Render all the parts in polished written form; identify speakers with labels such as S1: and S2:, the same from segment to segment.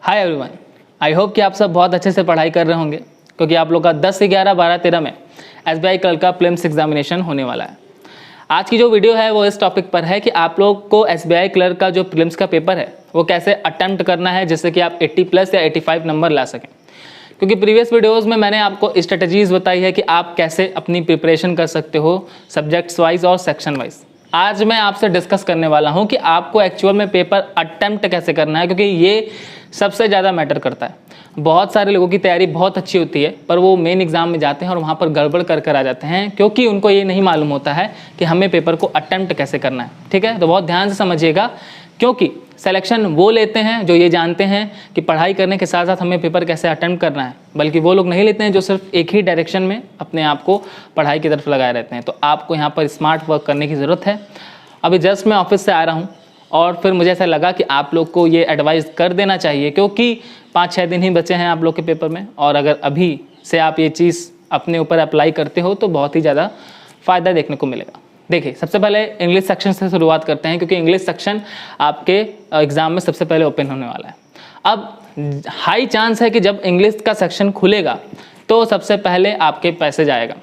S1: Hi everyone, I hope कि आप सब बहुत अच्छे से पढ़ाई कर रहे होंगे क्योंकि आप लोग का 10, 11, 12, 13 में SBI क्लर्क का प्रीलिम्स एग्जामिनेशन होने वाला है। आज की जो वीडियो है वो इस टॉपिक पर है कि आप लोग को SBI क्लर्क का जो प्रीलिम्स का पेपर है वो कैसे अटेम्प्ट करना है जिससे कि आप 80 प्लस या 85 नंबर ला सकें। क्योंकि प्रीवियस वीडियोज़ में मैंने आपको स्ट्रेटजीज़ बताई है कि आप कैसे अपनी प्रिपरेशन कर सकते हो सब्जेक्ट्स वाइज और सेक्शन वाइज। आज मैं आपसे डिस्कस करने वाला हूं कि आपको एक्चुअल में पेपर अटेम्प्ट कैसे करना है, क्योंकि ये सबसे ज़्यादा मैटर करता है। बहुत सारे लोगों की तैयारी बहुत अच्छी होती है पर वो मेन एग्जाम में जाते हैं और वहाँ पर गड़बड़ कर आ जाते हैं क्योंकि उनको ये नहीं मालूम होता है कि हमें पेपर को अटेम्प्ट कैसे करना है। ठीक है, तो बहुत ध्यान से समझिएगा क्योंकि सिलेक्शन वो लेते हैं जो ये जानते हैं कि पढ़ाई करने के साथ साथ हमें पेपर कैसे अटेम्प्ट करना है, बल्कि वो लोग नहीं लेते हैं जो सिर्फ एक ही डायरेक्शन में अपने आप को पढ़ाई की तरफ लगाए रहते हैं। तो आपको यहाँ पर स्मार्ट वर्क करने की ज़रूरत है। अभी जस्ट मैं ऑफिस से आ रहा हूँ और फिर मुझे ऐसा लगा कि आप लोग को ये एडवाइस कर देना चाहिए क्योंकि 5-6 दिन ही बचे हैं आप लोग के पेपर में, और अगर अभी से आप ये चीज़ अपने ऊपर अप्लाई करते हो तो बहुत ही ज़्यादा फ़ायदा देखने को मिलेगा। देखिए, सबसे पहले इंग्लिश सेक्शन से शुरुआत करते हैं क्योंकि इंग्लिश सेक्शन आपके एग्ज़ाम में सबसे पहले ओपन होने वाला है। अब हाई चांस है कि जब इंग्लिश का सेक्शन खुलेगा तो सबसे पहले आपके पैसेज आएगा।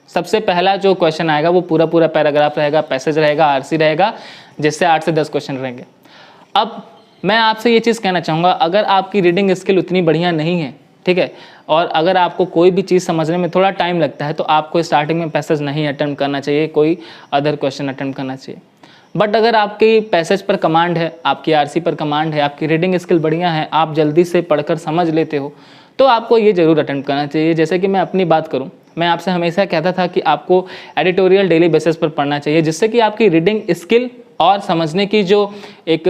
S1: सबसे पहला जो क्वेश्चन आएगा वो पूरा पैराग्राफ रहेगा, पैसेज रहेगा, आरसी रहेगा, जिससे 8 से 10 क्वेश्चन रहेंगे। अब मैं आपसे ये चीज़ कहना चाहूँगा, अगर आपकी रीडिंग स्किल उतनी बढ़िया नहीं है, ठीक है, और अगर आपको कोई भी चीज़ समझने में थोड़ा टाइम लगता है तो आपको स्टार्टिंग में पैसेज नहीं अटेम्प्ट करना चाहिए, कोई अदर क्वेश्चन अटेम्प्ट करना चाहिए। बट अगर आपकी पैसेज पर कमांड है, आपकी आरसी पर कमांड है, आपकी रीडिंग स्किल बढ़िया है, आप जल्दी से पढ़कर समझ लेते हो, तो आपको ये ज़रूर अटेम्प्ट करना चाहिए। जैसे कि मैं अपनी बात करूँ, मैं आपसे हमेशा कहता था कि आपको एडिटोरियल डेली बेसिस पर पढ़ना चाहिए जिससे कि आपकी रीडिंग स्किल और समझने की जो एक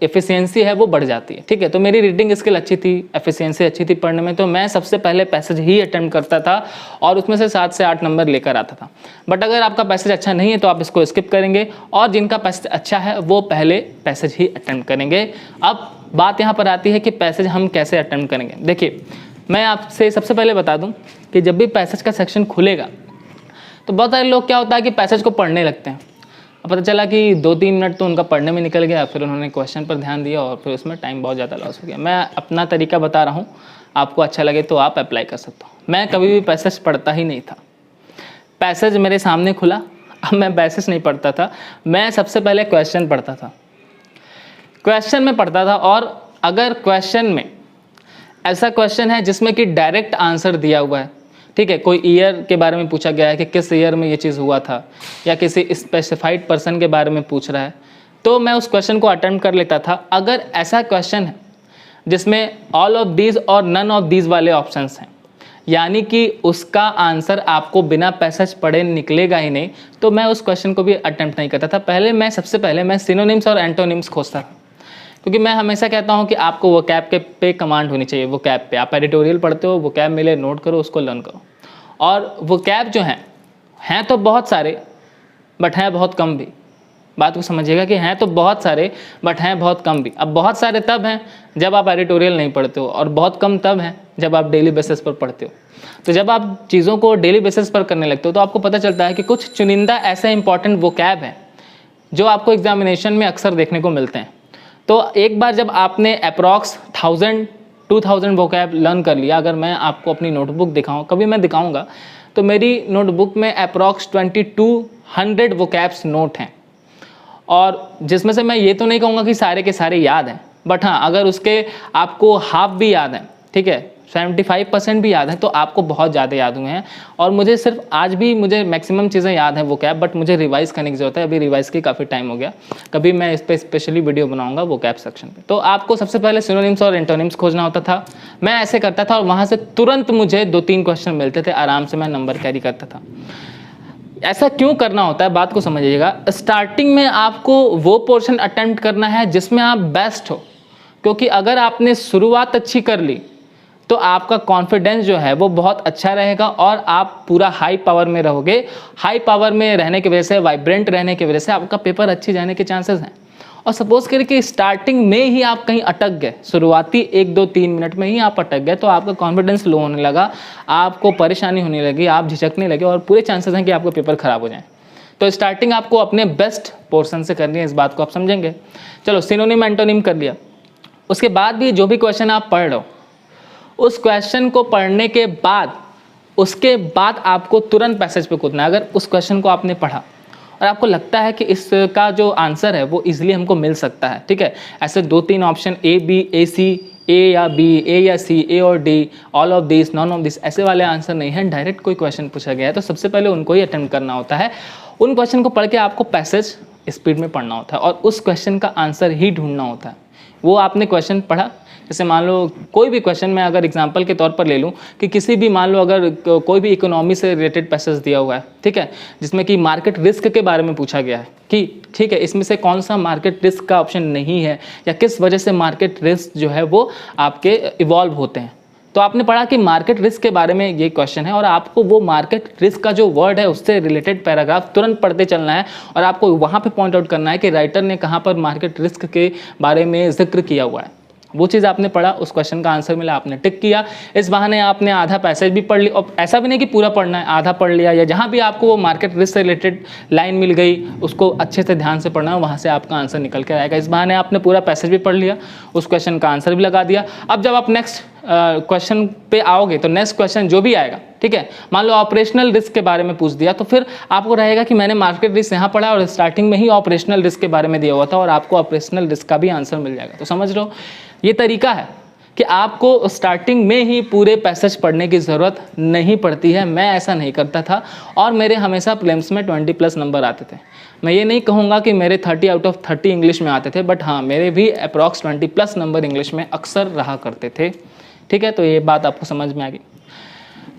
S1: एफिशिएंसी है वो बढ़ जाती है। ठीक है, तो मेरी रीडिंग स्किल अच्छी थी, एफिशिएंसी अच्छी थी पढ़ने में, तो मैं सबसे पहले पैसेज ही अटेम्प्ट करता था और उसमें से 7 से 8 नंबर लेकर आता था। बट अगर आपका पैसेज अच्छा नहीं है तो आप इसको स्किप करेंगे और जिनका पैसेज अच्छा है वो पहले पैसेज ही अटेम्प्ट करेंगे। अब बात यहाँ पर आती है कि पैसेज हम कैसे अटेम्प्ट करेंगे। देखिए, मैं आपसे सबसे पहले बता दूँ कि जब भी पैसेज का सेक्शन खुलेगा तो बहुत सारे लोग क्या होता है कि पैसेज को पढ़ने लगते हैं। अब पता चला कि 2-3 मिनट तो उनका पढ़ने में निकल गया, फिर उन्होंने क्वेश्चन पर ध्यान दिया और फिर उसमें टाइम बहुत ज़्यादा लॉस हो गया। मैं अपना तरीका बता रहा हूँ, आपको अच्छा लगे तो आप अप्लाई कर सकते हो। मैं कभी भी पैसेज पढ़ता ही नहीं था। पैसेज मेरे सामने खुला, अब मैं पैसेज नहीं पढ़ता था, मैं सबसे पहले क्वेश्चन पढ़ता था। क्वेश्चन में पढ़ता था और अगर क्वेश्चन में ऐसा क्वेश्चन है जिसमें कि डायरेक्ट आंसर दिया हुआ है, ठीक है, कोई ईयर के बारे में पूछा गया है कि किस ईयर में ये चीज़ हुआ था, या किसी स्पेसिफाइड पर्सन के बारे में पूछ रहा है, तो मैं उस क्वेश्चन को अटेम्प्ट कर लेता था। अगर ऐसा क्वेश्चन है जिसमें ऑल ऑफ दीज और नन ऑफ दीज वाले ऑप्शंस हैं, यानी कि उसका आंसर आपको बिना पैसेज पढ़े निकलेगा ही नहीं, तो मैं उस क्वेश्चन को भी अटेम्प्ट नहीं करता था। सबसे पहले मैं सिनोनिम्स और एंटोनिम्स खोजता था, क्योंकि मैं हमेशा कहता हूं कि आपको वो कैब के पे कमांड होनी चाहिए। वो कैब पे आप एडिटोरियल पढ़ते हो, वो कैब मिले, नोट करो, उसको लर्न करो। और वो कैब जो हैं तो बहुत सारे बट हैं बहुत कम भी। बात को समझिएगा कि हैं तो बहुत सारे बट हैं बहुत कम भी। अब बहुत सारे तब हैं जब आप एडिटोरियल नहीं पढ़ते हो और बहुत कम तब हैं जब आप डेली बेसिस पर पढ़ते हो। तो जब आप चीज़ों को डेली बेसिस पर करने लगते हो तो आपको पता चलता है कि कुछ चुनिंदा ऐसे इंपॉर्टेंट वो कैब हैं जो आपको एग्जामिनेशन में अक्सर देखने को मिलते हैं। तो एक बार जब आपने अप्रॉक्स 1000-2000 वोकैब लर्न कर लिया, अगर मैं आपको अपनी नोटबुक दिखाऊं, कभी मैं दिखाऊंगा, तो मेरी नोटबुक में अप्रॉक्स 2200 वोकैब्स नोट हैं, और जिसमें से मैं ये तो नहीं कहूँगा कि सारे के सारे याद हैं, बट हाँ, अगर उसके आपको हाफ भी याद हैं, ठीक है, 75% भी याद है, तो आपको बहुत ज़्यादा याद हुए हैं। और मुझे सिर्फ आज भी मुझे मैक्सिमम चीज़ें याद हैं वो कैब, बट मुझे रिवाइज़ करने की ज़रूरत है। अभी रिवाइज़ की काफ़ी टाइम हो गया, कभी मैं इस पर स्पेशली वीडियो बनाऊंगा वो कैब सेक्शन पे। तो आपको सबसे पहले सिनोनिम्स और एंटोनिम्स खोजना होता था। मैं ऐसे करता था और वहाँ से तुरंत मुझे 2-3 क्वेश्चन मिलते थे, आराम से मैं नंबर कैरी करता था। ऐसा क्यों करना होता है, बात को समझिएगा। स्टार्टिंग में आपको वो पोर्शन अटेम्प्ट करना है जिसमें आप बेस्ट हो, क्योंकि अगर आपने शुरुआत अच्छी कर ली तो आपका कॉन्फिडेंस जो है वो बहुत अच्छा रहेगा और आप पूरा हाई पावर में रहोगे। हाई पावर में रहने की वजह से, वाइब्रेंट रहने की वजह से आपका पेपर अच्छी जाने के चांसेस हैं। और सपोज करिए कि स्टार्टिंग में ही आप कहीं अटक गए, शुरुआती 1-2-3 मिनट में ही आप अटक गए, तो आपका कॉन्फिडेंस लो होने लगा, आपको परेशानी होने लगी, आप झिझकने लगे और पूरे चांसेस हैं कि आपका पेपर खराब हो जाए। तो स्टार्टिंग आपको अपने बेस्ट पोर्शन से करनी है, इस बात को आप समझेंगे। चलो, सिनोनिम एंटोनिम कर लिया। उसके बाद भी जो भी क्वेश्चन आप पढ़ रहे हो, उस क्वेश्चन को पढ़ने के बाद उसके बाद आपको तुरंत पैसेज पे कूदना है। अगर उस क्वेश्चन को आपने पढ़ा और आपको लगता है कि इसका जो आंसर है वो इजीली हमको मिल सकता है, ठीक है, ऐसे 2-3 ऑप्शन ए बी ए सी, ए या बी, ए या सी, ए और D, all of this, none of this, ऐसे वाले आंसर नहीं है। डायरेक्ट कोई क्वेश्चन पूछा गया है तो सबसे पहले उनको ही अटेम्प्ट करना होता है। उन क्वेश्चन को पढ़ के आपको पैसेज स्पीड में पढ़ना होता है और उस क्वेश्चन का आंसर ही ढूंढना होता है। वो आपने क्वेश्चन पढ़ा, जैसे मान लो कोई भी क्वेश्चन मैं अगर एग्जांपल के तौर पर ले लूँ कि किसी भी, मान लो अगर कोई भी इकोनॉमी से रिलेटेड पैसेज दिया हुआ है, ठीक है, जिसमें कि मार्केट रिस्क के बारे में पूछा गया है कि ठीक है इसमें से कौन सा मार्केट रिस्क का ऑप्शन नहीं है या किस वजह से मार्केट रिस्क जो है वो आपके इवॉल्व होते हैं। तो आपने पढ़ा कि मार्केट रिस्क के बारे में ये क्वेश्चन है और आपको वो मार्केट रिस्क का जो वर्ड है उससे रिलेटेड पैराग्राफ तुरंत पढ़ते चलना है और आपको वहाँ पे पॉइंट आउट करना है कि राइटर ने कहाँ पर मार्केट रिस्क के बारे में जिक्र किया हुआ है। वो चीज़ आपने पढ़ा, उस क्वेश्चन का आंसर मिला, आपने टिक किया, इस बहाने आपने आधा पैसेज भी पढ़ लिया। और ऐसा भी नहीं कि पूरा पढ़ना है, आधा पढ़ लिया या जहाँ भी आपको वो मार्केट रिस्क से रिलेटेड लाइन मिल गई उसको अच्छे से ध्यान से पढ़ना है, वहाँ से आपका आंसर निकल के आएगा। इस बहाने आपने पूरा पैसेज भी पढ़ लिया, उस क्वेश्चन का आंसर भी लगा दिया। अब जब आप नेक्स्ट क्वेश्चन पे आओगे तो नेक्स्ट क्वेश्चन जो भी आएगा, ठीक है, मान लो ऑपरेशनल रिस्क के बारे में पूछ दिया तो फिर आपको रहेगा कि मैंने मार्केट रिस्क यहाँ पढ़ा और स्टार्टिंग में ही ऑपरेशनल रिस्क के बारे में दिया हुआ था और आपको ऑपरेशनल रिस्क का भी आंसर मिल जाएगा। तो समझ लो ये तरीका है कि आपको स्टार्टिंग में ही पूरे पैसेज पढ़ने की ज़रूरत नहीं पड़ती है। मैं ऐसा नहीं करता था और मेरे हमेशा प्रीलिम्स में 20+ नंबर आते थे। मैं ये नहीं कहूँगा कि मेरे 30 आउट ऑफ 30 इंग्लिश में आते थे, बट हाँ मेरे भी अप्रॉक्स 20+ नंबर इंग्लिश में अक्सर रहा करते थे, ठीक है। तो ये बात आपको समझ में आ गई।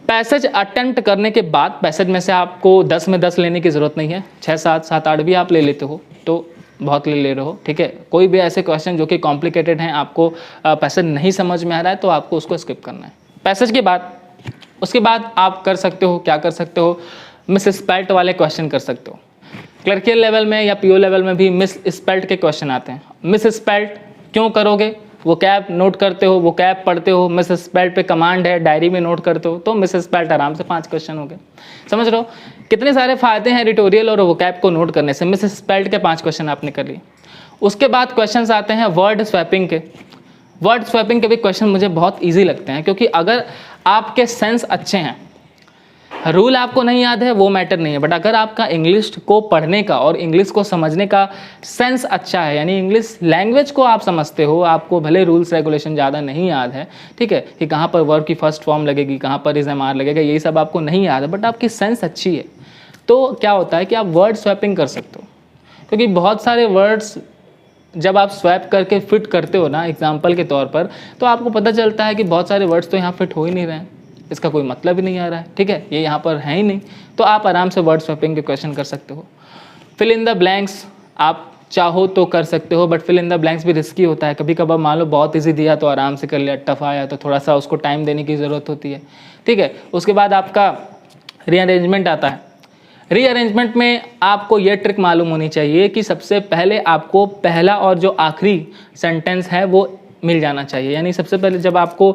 S1: पैसेज अटेम्प्ट करने के बाद पैसेज में से आपको 10 में 10 लेने की ज़रूरत नहीं है, 6, 7, 7, 8 भी आप ले लेते हो तो बहुत ले रहे हो, ठीक है। कोई भी ऐसे क्वेश्चन जो कि कॉम्प्लिकेटेड हैं, आपको पैसेज नहीं समझ में आ रहा है तो आपको उसको स्किप करना है। पैसेज के बाद उसके बाद आप कर सकते हो, क्या कर सकते हो, मिस स्पेल्ट वाले क्वेश्चन कर सकते हो। क्लर्कियल लेवल में या पीओ लेवल में भी मिस स्पेल्ट के क्वेश्चन आते हैं। मिस स्पेल्ट क्यों करोगे, वो कैप नोट करते हो, वो कैप पढ़ते हो, मिस स्पेल्ट पे कमांड है, डायरी में नोट करते हो, तो मिस स्पेल्ट आराम से 5 क्वेश्चन हो गए। समझ रहे हो कितने सारे फायदे हैं एडिटोरियल और वो कैप को नोट करने से। मिस स्पेल्ट के 5 क्वेश्चन आपने कर लिए। उसके बाद क्वेश्चन आते हैं वर्ड स्वैपिंग के। वर्ड स्वैपिंग के भी क्वेश्चन मुझे बहुत ईजी लगते हैं, क्योंकि अगर आपके सेंस अच्छे हैं, रूल आपको नहीं याद है वो मैटर नहीं है, बट अगर आपका इंग्लिश को पढ़ने का और इंग्लिश को समझने का सेंस अच्छा है, यानी इंग्लिश लैंग्वेज को आप समझते हो, आपको भले रूल्स रेगुलेशन ज़्यादा नहीं याद है, ठीक है, कि कहाँ पर वर्ब की फर्स्ट फॉर्म लगेगी, कहाँ पर इज एम आर लगेगा, यही सब आपको नहीं याद है, बट आपकी सेंस अच्छी है, तो क्या होता है कि आप वर्ड स्वैपिंग कर सकते हो। क्योंकि बहुत सारे वर्ड्स जब आप स्वैप करके फिट करते हो ना एग्जाम्पल के तौर पर, तो आपको पता चलता है कि बहुत सारे वर्ड्स तो यहाँ फिट हो ही नहीं रहे हैं, इसका कोई मतलब ही नहीं आ रहा है, ठीक है, ये यहाँ पर है ही नहीं, तो आप आराम से वर्ड स्वैपिंग के क्वेश्चन कर सकते हो। फिल इन द ब्लैंक्स आप चाहो तो कर सकते हो, but fill in the blanks भी रिस्की होता है। कभी कभार मान लो बहुत ईजी दिया तो आराम से कर लिया, टफ आया तो थोड़ा सा उसको टाइम देने की ज़रूरत होती है, ठीक है। उसके बाद आपका रीअरेंजमेंट आता है। रीअरेंजमेंट में आपको ये ट्रिक मालूम होनी चाहिए कि सबसे पहले आपको पहला और जो आखिरी सेंटेंस है वो मिल जाना चाहिए। यानी सबसे पहले जब आपको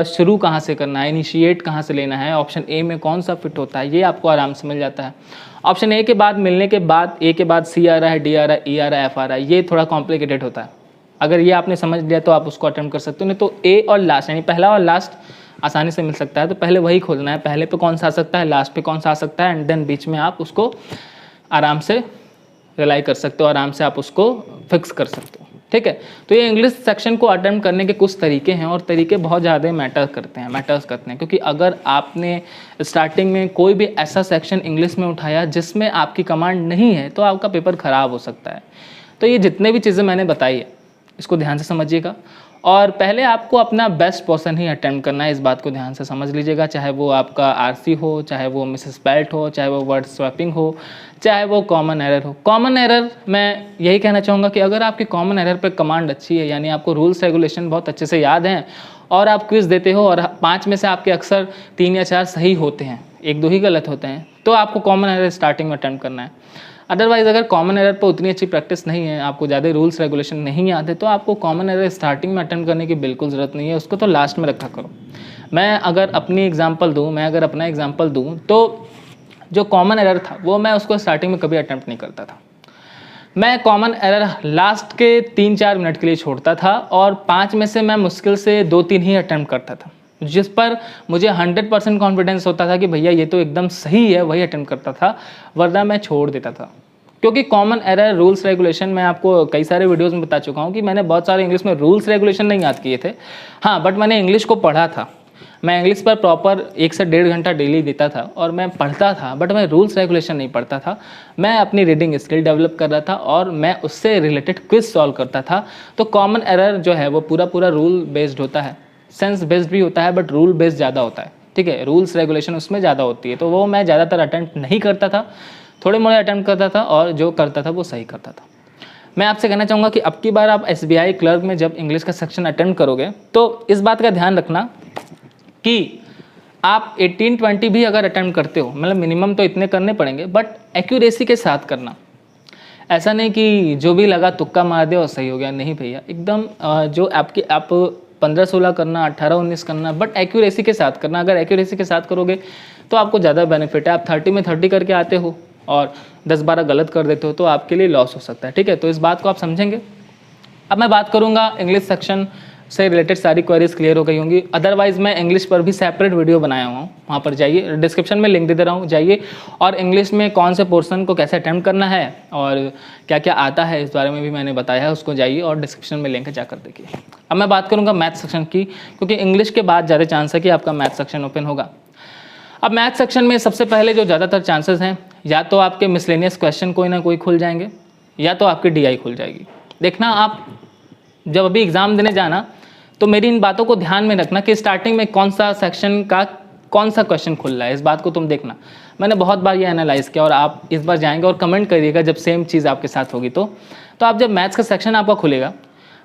S1: शुरू कहाँ से करना है, इनिशिएट कहाँ से लेना है, ऑप्शन ए में कौन सा फिट होता है, ये आपको आराम से मिल जाता है। ऑप्शन ए के बाद मिलने के बाद ए के बाद सी आ रहा है, डी आ रहा है, ई आ रहा है, एफ आ रहा है, ये थोड़ा कॉम्प्लिकेटेड होता है। अगर ये आपने समझ लिया तो आप उसको अटेम्प्ट कर सकते हो, नहीं तो ए और लास्ट यानी पहला और लास्ट आसानी से मिल सकता है, तो पहले वही खोजना है, पहले पे कौन सा आ सकता है, लास्ट पे कौन सा आ सकता है, एंड देन बीच में आप उसको आराम से रिलाई कर सकते हो, आराम से आप उसको फिक्स कर सकते हो, ठीक है। तो ये इंग्लिश सेक्शन को अटेम्प्ट करने के कुछ तरीके हैं और तरीके बहुत ज़्यादा मैटर्स करते हैं, क्योंकि अगर आपने स्टार्टिंग में कोई भी ऐसा सेक्शन इंग्लिश में उठाया जिसमें आपकी कमांड नहीं है तो आपका पेपर ख़राब हो सकता है। तो ये जितने भी चीज़ें मैंने बताई है इसको ध्यान से समझिएगा, और पहले आपको अपना बेस्ट पोर्शन ही अटेम्प्ट करना है, इस बात को ध्यान से समझ लीजिएगा। चाहे वो आपका आरसी हो, चाहे वो मिस स्पेल्ट हो, चाहे वो वर्ड स्वैपिंग हो, चाहे वो कॉमन एरर हो। कॉमन एरर मैं यही कहना चाहूँगा कि अगर आपकी कॉमन एरर पे कमांड अच्छी है, यानी आपको रूल्स रेगुलेशन बहुत अच्छे से याद हैं और आप क्विज देते हो और 5 में से आपके अक्सर 3 या 4 सही होते हैं, 1-2 ही गलत होते हैं, तो आपको कॉमन एरर स्टार्टिंग में अटेम्प्ट करना है। अदरवाइज़ अगर कॉमन एरर पर उतनी अच्छी प्रैक्टिस नहीं है, आपको ज़्यादा रूल्स रेगुलेशन नहीं याद है, तो आपको कॉमन एरर स्टार्टिंग में अटेम्प्ट करने की बिल्कुल ज़रूरत नहीं है, उसको तो लास्ट में रखा करो। मैं अगर अपना एग्जांपल दूं तो जो कॉमन एरर था वो मैं उसको स्टार्टिंग में कभी अटेम्प्ट नहीं करता था। मैं कॉमन एरर लास्ट के 3-4 मिनट के लिए छोड़ता था और 5 में से मैं मुश्किल से 2-3 ही अटैम्प्ट करता था, जिस पर मुझे 100% कॉन्फिडेंस होता था कि भैया ये तो एकदम सही है, वही अटैम्प्ट करता था, वरना मैं छोड़ देता था। क्योंकि कॉमन एरर रूल्स रेगुलेशन मैं आपको कई सारे वीडियोस में बता चुका हूँ कि मैंने बहुत सारे इंग्लिश में रूल्स रेगुलेशन नहीं याद किए थे, हाँ बट मैंने इंग्लिश को पढ़ा था। मैं इंग्लिश पर प्रॉपर 1 से 1.5 घंटा डेली देता था और मैं पढ़ता था, बट मैं रूल्स रेगुलेशन नहीं पढ़ता था। मैं अपनी रीडिंग स्किल डेवलप कर रहा था और मैं उससे रिलेटेड क्विज सॉल्व करता था। तो कॉमन एरर जो है वो पूरा रूल बेस्ड होता है, सेंस बेस्ड भी होता है, बट रूल बेस्ड ज़्यादा होता है, ठीक है। रूल्स रेगुलेशन उसमें ज़्यादा होती है, तो वो मैं ज़्यादातर अटैम्प्ट नहीं करता था, थोड़े मोड़े अटैम्प्ट करता था और जो करता था वो सही करता था। मैं आपसे कहना चाहूँगा कि अब की बार आप SBI क्लर्क में जब इंग्लिश का सेक्शन अटेम्प्ट करोगे तो इस बात का ध्यान रखना कि आप 18-20 भी अगर अटेम्प्ट करते हो, मतलब मिनिमम तो इतने करने पड़ेंगे, बट एक्यूरेसी के साथ करना। ऐसा नहीं कि जो भी लगा तुक्का मार दे और सही हो गया, नहीं भैया, एकदम जो आप 15-16 करना, 18-19 करना, बट एक्यूरेसी के साथ करना। अगर एक्यूरेसी के साथ करोगे तो आपको ज़्यादा बेनिफिट है। आप 30 में 30 करके आते हो और 10-12 गलत कर देते हो तो आपके लिए लॉस हो सकता है, ठीक है। तो इस बात को आप समझेंगे। अब मैं बात करूँगा इंग्लिश सेक्शन से रिलेटेड सारी क्वेरीज क्लियर हो गई होंगी। अदरवाइज मैं इंग्लिश पर भी सेपरेट वीडियो बनाया हुआ हूँ, वहाँ पर जाइए, डिस्क्रिप्शन में लिंक दे रहा हूँ, जाइए। और इंग्लिश में कौन से पोर्शन को कैसे अटेम्प्ट करना है और क्या क्या आता है इस बारे में भी मैंने बताया है, उसको जाइए और डिस्क्रिप्शन में लिंक जाकर देखिए। अब मैं बात करूँगा मैथ सेक्शन की, क्योंकि इंग्लिश के बाद ज़्यादा चांस है कि आपका मैथ सेक्शन ओपन होगा। अब मैथ सेक्शन में सबसे पहले जो ज़्यादातर चांसेस हैं, या तो आपके मिसलेनियस क्वेश्चन कोई ना कोई खुल जाएंगे, या तो आपकी DI खुल जाएगी। देखना, आप जब अभी एग्ज़ाम देने जाना तो मेरी इन बातों को ध्यान में रखना कि स्टार्टिंग में कौन सा सेक्शन का कौन सा क्वेश्चन खुल रहा है, इस बात को तुम देखना। मैंने बहुत बार ये एनालाइज़ किया और आप इस बार जाएंगे और कमेंट करिएगा जब सेम चीज़ आपके साथ होगी। तो आप जब मैथ्स का सेक्शन आपका खुलेगा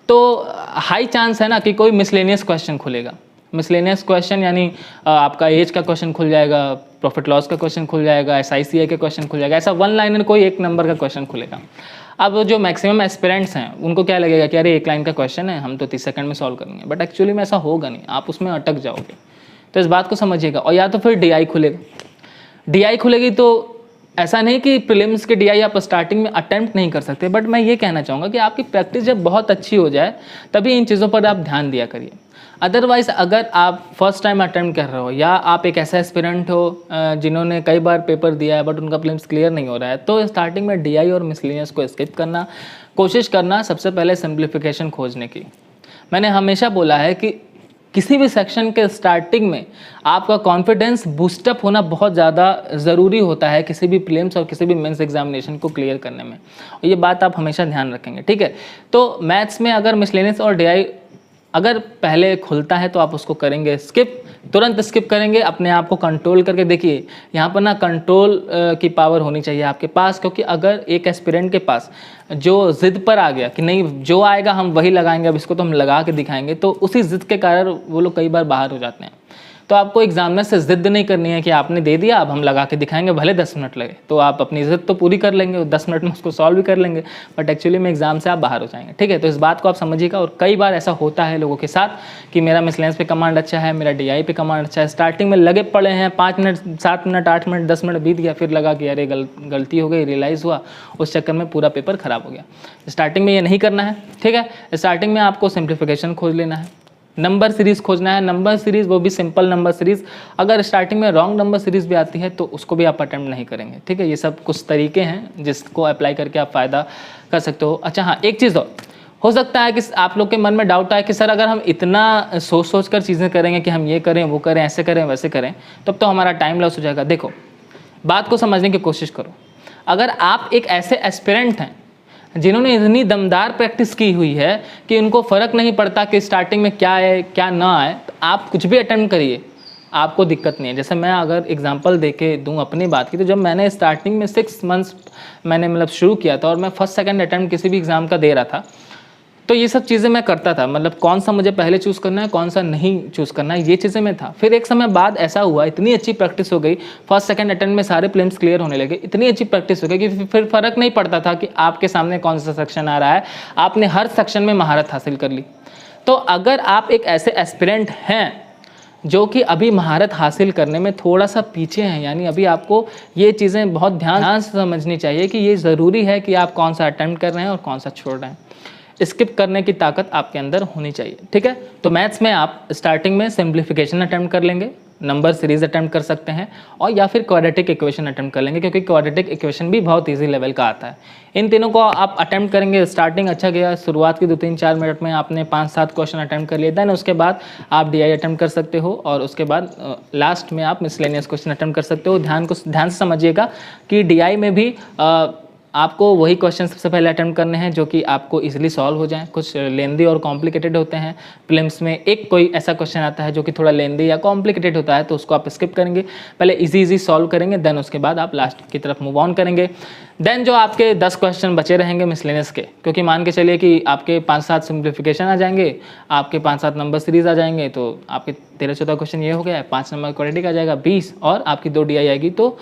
S1: तो हाई चांस है ना कि कोई मिसलेनियस क्वेश्चन खुलेगा। मिसलेनियस क्वेश्चन यानी आपका एज का क्वेश्चन खुल जाएगा, प्रॉफिट लॉस का क्वेश्चन खुल जाएगा, SICI का क्वेश्चन खुल जाएगा, ऐसा 1 लाइनर कोई 1 नंबर का क्वेश्चन खुलेगा। अब जो मैक्सिमम एस्पिरेंट्स हैं उनको क्या लगेगा कि अरे 1 लाइन का क्वेश्चन है, हम तो 30 सेकंड में सॉल्व करेंगे, बट एक्चुअली में ऐसा होगा नहीं, आप उसमें अटक जाओगे। तो इस बात को समझिएगा। और या तो फिर DI खुलेगा। DI खुलेगी तो ऐसा नहीं कि प्रीलिम्स के DI आप स्टार्टिंग में अटेम्प्ट नहीं कर सकते, बट मैं ये कहना चाहूँगा कि आपकी प्रैक्टिस जब बहुत अच्छी हो जाए तभी इन चीज़ों पर आप ध्यान दिया करिए। अदरवाइज़ अगर आप फर्स्ट टाइम अटेम्प्ट कर रहे हो या आप एक ऐसा एस्पिरेंट हो जिन्होंने कई बार पेपर दिया है बट उनका प्रीलिम्स क्लियर नहीं हो रहा है, तो स्टार्टिंग में DI और मिसलेनियस को स्किप करना, कोशिश करना सबसे पहले सिंप्लीफिकेशन खोजने की। मैंने हमेशा बोला है कि किसी भी सेक्शन के स्टार्टिंग में आपका कॉन्फिडेंस बूस्टअप होना बहुत ज़्यादा ज़रूरी होता है किसी भी प्रीलिम्स और किसी भी मेंस एग्जामिनेशन को क्लियर करने में, और ये बात आप हमेशा ध्यान रखेंगे, ठीक है। तो मैथ्स में अगर मिसलेनियस और DI अगर पहले खुलता है तो आप उसको करेंगे स्किप, तुरंत स्किप करेंगे। अपने आप को कंट्रोल करके देखिए, यहाँ पर ना कंट्रोल की पावर होनी चाहिए आपके पास, क्योंकि अगर एक एस्पिरेंट के पास जो ज़िद पर आ गया कि नहीं जो आएगा हम वही लगाएंगे, अब इसको तो हम लगा के दिखाएंगे, तो उसी ज़िद के कारण वो लोग कई बार बाहर हो जाते हैं। तो आपको एग्जामिनर से ज़िद नहीं करनी है कि आपने दे दिया अब हम लगा के दिखाएंगे, भले 10 मिनट लगे, तो आप अपनी ज़िद तो पूरी कर लेंगे, 10 मिनट में उसको सॉल्व भी कर लेंगे, बट एक्चुअली में एग्जाम से आप बाहर हो जाएंगे, ठीक है। तो इस बात को आप समझिएगा। और कई बार ऐसा होता है लोगों के साथ कि मेरा मिसलेनियस पे कमांड अच्छा है, मेरा DI पे कमांड अच्छा है, स्टार्टिंग में लगे पड़े हैं, 5 मिनट 7 मिनट 8 मिनट 10 मिनट बीत गया, फिर लगा कि अरे गलती हो गई, रियलाइज़ हुआ, उस चक्कर में पूरा पेपर ख़राब हो गया। स्टार्टिंग में ये नहीं करना है, ठीक है। स्टार्टिंग में आपको सिंप्लीफिकेशन खोज लेना है, नंबर सीरीज़ खोजना है, नंबर सीरीज़ वो भी सिंपल नंबर सीरीज़। अगर स्टार्टिंग में रॉन्ग नंबर सीरीज़ भी आती है तो उसको भी आप अटेम्प्ट नहीं करेंगे, ठीक है। ये सब कुछ तरीके हैं जिसको अप्लाई करके आप फ़ायदा कर सकते हो। अच्छा हाँ, एक चीज़ और हो सकता है कि आप लोग के मन में डाउट आए कि सर अगर हम इतना सोच कर चीज़ें करेंगे कि हम ये करें वो करें ऐसे करें वैसे करें, तब तो हमारा टाइम लॉस हो जाएगा। देखो, बात को समझने की कोशिश करो। अगर आप एक ऐसे एस्पिरेंट हैं जिन्होंने इतनी दमदार प्रैक्टिस की हुई है कि उनको फ़र्क नहीं पड़ता कि स्टार्टिंग में क्या आए क्या ना आए, तो आप कुछ भी अटेम्प्ट करिए, आपको दिक्कत नहीं है। जैसे मैं अगर एग्जांपल देके दूं अपनी बात की, तो जब मैंने स्टार्टिंग में 6 मंथ्स मैंने मतलब शुरू किया था और मैं फर्स्ट सेकंड अटेम्प्ट किसी भी एग्ज़ाम का दे रहा था, तो ये सब चीज़ें मैं करता था, मतलब कौन सा मुझे पहले चूज़ करना है कौन सा नहीं चूज़ करना है, ये चीज़ें में था। फिर एक समय बाद ऐसा हुआ, इतनी अच्छी प्रैक्टिस हो गई, फर्स्ट सेकंड अटेम्प्ट में सारे प्रीलिम्स क्लियर होने लगे, इतनी अच्छी प्रैक्टिस हो गई कि फिर फ़र्क नहीं पड़ता था कि आपके सामने कौन सा सेक्शन आ रहा है, आपने हर सेक्शन में महारत हासिल कर ली। तो अगर आप एक ऐसे एस्पिरेंट हैं जो कि अभी महारत हासिल करने में थोड़ा सा पीछे हैं। यानी अभी आपको ये चीज़ें बहुत ध्यान से समझनी चाहिए कि ये ज़रूरी है कि आप कौन सा अटेम्प्ट कर रहे हैं और कौन सा छोड़ रहे हैं। स्किप करने की ताकत आपके अंदर होनी चाहिए, ठीक है। तो मैथ्स में आप स्टार्टिंग में सिंप्लीफिकेशन अटेम्प्ट कर लेंगे, नंबर सीरीज अटेम्प्ट कर सकते हैं, और या फिर क्वाड्रेटिक इक्वेशन अटेम्प्ट कर लेंगे, क्योंकि क्वाड्रेटिक इक्वेशन भी बहुत इजी लेवल का आता है। इन तीनों को आप अटेम्प्ट करेंगे। स्टार्टिंग अच्छा गया, शुरुआत की 2-3-4 मिनट में आपने 5-7 क्वेश्चन अटेम्प्ट कर लिए, देन उसके बाद आप DI अटेम्प्ट कर सकते हो, और उसके बाद लास्ट में आप मिसलेनियस क्वेश्चन अटेम्प्ट कर सकते हो। ध्यान से समझिएगा कि DI में भी आपको वही क्वेश्चन सबसे पहले अटेम्प्ट करने हैं जो कि आपको इजीली सॉल्व हो जाएं। कुछ लेंदी और कॉम्प्लिकेटेड होते हैं। प्रीलिम्स में एक कोई ऐसा क्वेश्चन आता है जो कि थोड़ा लेंदी या कॉम्प्लिकेटेड होता है, तो उसको आप स्किप करेंगे, पहले इजी सॉल्व करेंगे, देन उसके बाद आप लास्ट की तरफ मूव ऑन करेंगे। देन जो आपके 10 क्वेश्चन बचे रहेंगे मिसलेनियस के, क्योंकि मान के चलिए कि आपके 5-7 सिंप्लीफिकेशन आ जाएंगे, आपके 5-7 नंबर सीरीज आ जाएंगे, तो आपके 13-14 क्वेश्चन ये हो गया है, 5 नंबर क्वाड्रेटिक आ जाएगा 20, और आपकी 2 DI आएगी। तो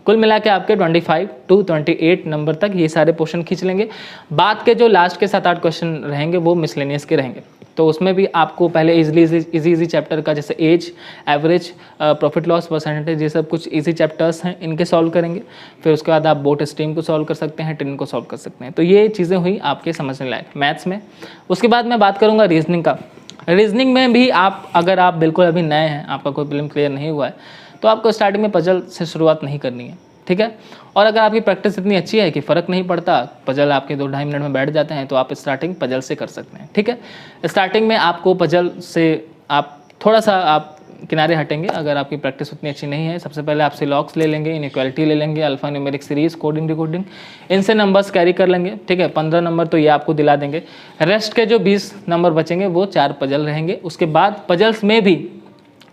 S1: कुल मिला के आपके 25 to 28 नंबर तक ये सारे पोर्शन खींच लेंगे। बाद के जो लास्ट के 7-8 क्वेश्चन रहेंगे वो मिसलेनियस के रहेंगे, तो उसमें भी आपको पहले इजी चैप्टर का, जैसे age, average, profit loss, percentage, ये सब कुछ इजी चैप्टर्स हैं, इनके सॉल्व करेंगे। फिर उसके बाद आप बोट स्ट्रीम को सॉल्व कर सकते हैं, ट्रेन को सॉल्व कर सकते हैं। तो ये चीज़ें हुई आपके समझने लायक मैथ्स में। उसके बाद मैं बात करूँगा रीजनिंग का। रीजनिंग में भी अगर आप बिल्कुल अभी नए हैं, आपका कोई प्रीलिम क्लियर नहीं हुआ है, तो आपको स्टार्टिंग में पजल से शुरुआत नहीं करनी है, ठीक है। और अगर आपकी प्रैक्टिस इतनी अच्छी है कि फ़र्क नहीं पड़ता, पजल आपके 2-2.5 मिनट में बैठ जाते हैं, तो आप स्टार्टिंग पजल से कर सकते हैं, ठीक है। स्टार्टिंग में आपको पजल से आप थोड़ा सा आप किनारे हटेंगे अगर आपकी प्रैक्टिस उतनी अच्छी नहीं है। सबसे पहले आप सिलॉक्स ले लेंगे, इनइक्वालिटी ले लेंगे, alpha numeric series, coding decoding, इनसे नंबर्स कैरी कर लेंगे, ठीक है। 15 नंबर तो ये आपको दिला देंगे। रेस्ट के जो 20 नंबर बचेंगे वो 4 पजल रहेंगे। उसके बाद पजल्स में भी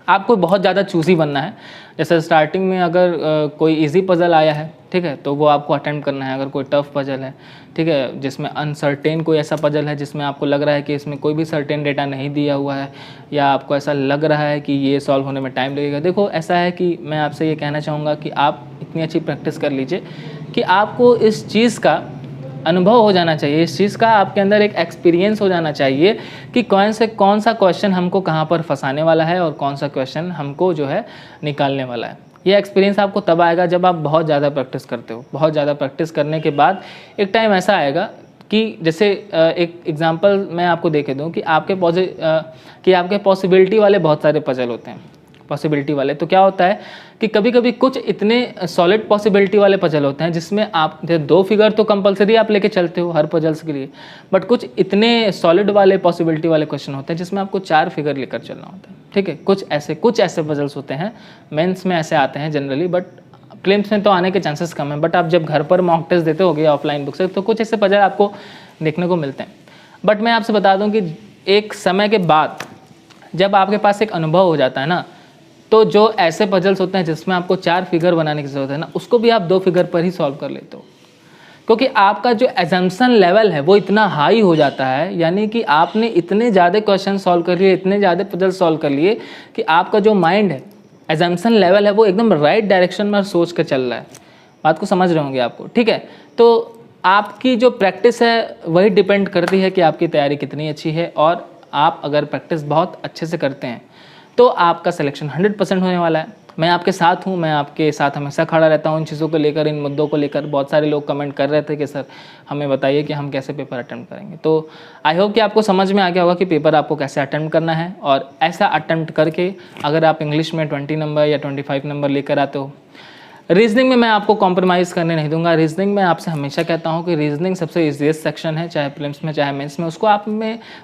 S1: आपको बहुत ज़्यादा चूज़ी बनना है। जैसे स्टार्टिंग में अगर कोई इजी पजल आया है, ठीक है, तो वो आपको अटेम्प्ट करना है। अगर कोई टफ पजल है, ठीक है, जिसमें अनसर्टेन कोई ऐसा पजल है जिसमें आपको लग रहा है कि इसमें कोई भी सर्टेन डेटा नहीं दिया हुआ है, या आपको ऐसा लग रहा है कि ये सॉल्व होने में टाइम लगेगा, देखो ऐसा है कि मैं आपसे ये कहना चाहूँगा कि आप इतनी अच्छी प्रैक्टिस कर लीजिए कि आपको इस चीज़ का अनुभव हो जाना चाहिए, इस चीज़ का आपके अंदर एक एक्सपीरियंस हो जाना चाहिए कि कौन सा क्वेश्चन हमको कहाँ पर फंसाने वाला है और कौन सा क्वेश्चन हमको जो है निकालने वाला है। ये एक्सपीरियंस आपको तब आएगा जब आप बहुत ज़्यादा प्रैक्टिस करते हो। बहुत ज़्यादा प्रैक्टिस करने के बाद एक टाइम ऐसा आएगा कि जैसे एक एग्जांपल मैं आपको दे के दूँ कि आपके पॉसिबिलिटी वाले बहुत सारे पजल होते हैं, पॉसिबिलिटी वाले। तो क्या होता है कि कभी कभी कुछ इतने सॉलिड पॉसिबिलिटी वाले पजल होते हैं जिसमें आप 2 फिगर तो कंपलसरी आप लेके चलते हो हर पजल्स के लिए, बट कुछ इतने सॉलिड वाले पॉसिबिलिटी वाले क्वेश्चन होते हैं जिसमें आपको 4 फिगर लेकर चलना होता है, ठीक है। कुछ ऐसे पजल्स होते हैं, मेंस में ऐसे आते हैं जनरली, बट प्रीलिम्स में तो आने के चांसेस कम हैं। बट आप जब घर पर मॉक टेस्ट देते होगे ऑफलाइन बुक से, तो कुछ ऐसे पजल आपको देखने को मिलते हैं। बट मैं आपसे बता दूँ कि एक समय के बाद जब आपके पास एक अनुभव हो जाता है ना, तो जो ऐसे पजल्स होते हैं जिसमें आपको 4 फिगर बनाने की ज़रूरत है ना, उसको भी आप 2 फिगर पर ही सॉल्व कर लेते हो, क्योंकि आपका जो एजम्पशन लेवल है वो इतना हाई हो जाता है। यानी कि आपने इतने ज़्यादा क्वेश्चन सॉल्व कर लिए, इतने ज़्यादा पजल सॉल्व कर लिए कि आपका जो माइंड है, एजम्पशन लेवल है, वो एकदम राइट डायरेक्शन में सोच कर चल रहा है। बात को समझ रहे होंगे आपको, ठीक है। तो आपकी जो प्रैक्टिस है वही डिपेंड करती है कि आपकी तैयारी कितनी अच्छी है, और आप अगर प्रैक्टिस बहुत अच्छे से करते हैं तो आपका सिलेक्शन 100% होने वाला है। मैं आपके साथ हूँ, मैं आपके साथ हमेशा खड़ा रहता हूँ इन चीज़ों को लेकर, इन मुद्दों को लेकर। बहुत सारे लोग कमेंट कर रहे थे कि सर हमें बताइए कि हम कैसे पेपर अटेम्प्ट करेंगे। तो आई होप कि आपको समझ में आ गया होगा कि पेपर आपको कैसे अटेम्प्ट करना है, और ऐसा अटेम्प्ट करके अगर आप इंग्लिश में 20 नंबर या 25 नंबर लेकर आते हो। रीजनिंग में मैं आपको कॉम्प्रोमाइज़ करने नहीं दूंगा। रीजनिंग में आपसे हमेशा कहता हूं कि रीजनिंग सबसे ईजीएस्ट सेक्शन है, चाहे प्रीलिम्स में चाहे मेंस में।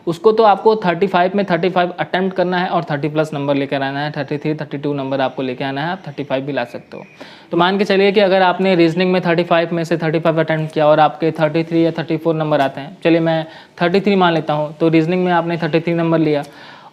S1: उसको तो आपको 35 में 35 अटेम्प्ट करना है और 30+ नंबर लेकर आना है। 33, 32 नंबर आपको लेकर आना है, आप 35 भी ला सकते हो। तो मान के चलिए कि अगर आपने रीजनिंग में 35 में से 35 अटेम्प्ट किया और आपके 33 या 34 नंबर आते हैं, चलिए मैं 33 मान लेता हूँ, तो रीजनिंग में आपने 33 नंबर लिया।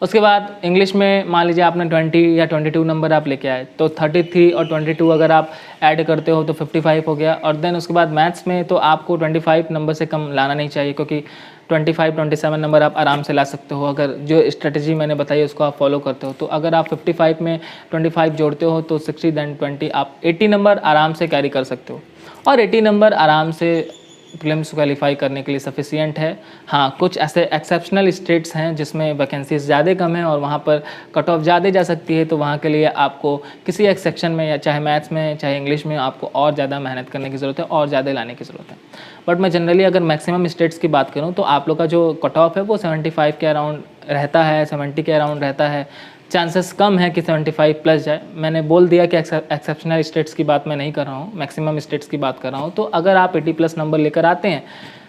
S1: उसके बाद इंग्लिश में मान लीजिए आपने 20 या 22 नंबर आप लेके आए, तो 33 और 22 अगर आप ऐड करते हो तो 55 हो गया। और देन उसके बाद मैथ्स में तो आपको 25 नंबर से कम लाना नहीं चाहिए, क्योंकि 25-27 नंबर आप आराम से ला सकते हो अगर जो स्ट्रेटजी मैंने बताई उसको आप फॉलो करते हो। तो अगर आप 55 में 25 जोड़ते हो तो 60 देन 20 आप 80 नंबर आराम से कैरी कर सकते हो। और 80 नंबर आराम से प्रीलिम्स क्वालिफाई करने के लिए सफिशिएंट है। हाँ, कुछ ऐसे एक्सेप्शनल स्टेट्स हैं जिसमें वैकेंसीज ज़्यादा कम है और वहाँ पर कट ऑफ ज़्यादा जा सकती है, तो वहाँ के लिए आपको किसी एक सेक्शन में या चाहे मैथ्स में चाहे इंग्लिश में आपको और ज़्यादा मेहनत करने की ज़रूरत है और ज़्यादा लाने की ज़रूरत है। बट मैं जनरली अगर मैक्सिमम स्टेट्स की बात करूँ तो आप लोग का जो कट ऑफ है वो 75 के अराउंड रहता है, 70 के अराउंड रहता है। चांसेस कम है कि 75 प्लस जाए। मैंने बोल दिया कि एक्सेप्शनल स्टेट्स की बात मैं नहीं कर रहा हूँ, मैक्सिमम स्टेट्स की बात कर रहा हूँ। तो अगर आप 80 प्लस नंबर लेकर आते हैं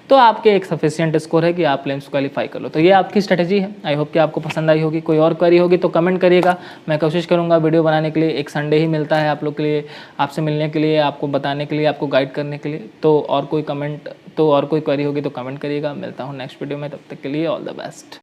S1: तो आपके एक सफिशिएंट स्कोर है कि आप प्रीलिम्स क्वालिफाई कर लो। तो ये आपकी स्ट्रेटजी है। आई होप कि आपको पसंद आई होगी। कोई और क्वेरी होगी तो कमेंट करिएगा, मैं कोशिश करूँगा वीडियो बनाने के लिए। एक संडे ही मिलता है आप लोग के लिए, आपसे मिलने के लिए, आपको बताने के लिए, आपको गाइड करने के लिए। तो और कोई क्वेरी होगी तो कमेंट करिएगा। मिलता हूँ नेक्स्ट वीडियो में, तब तक के लिए ऑल द बेस्ट।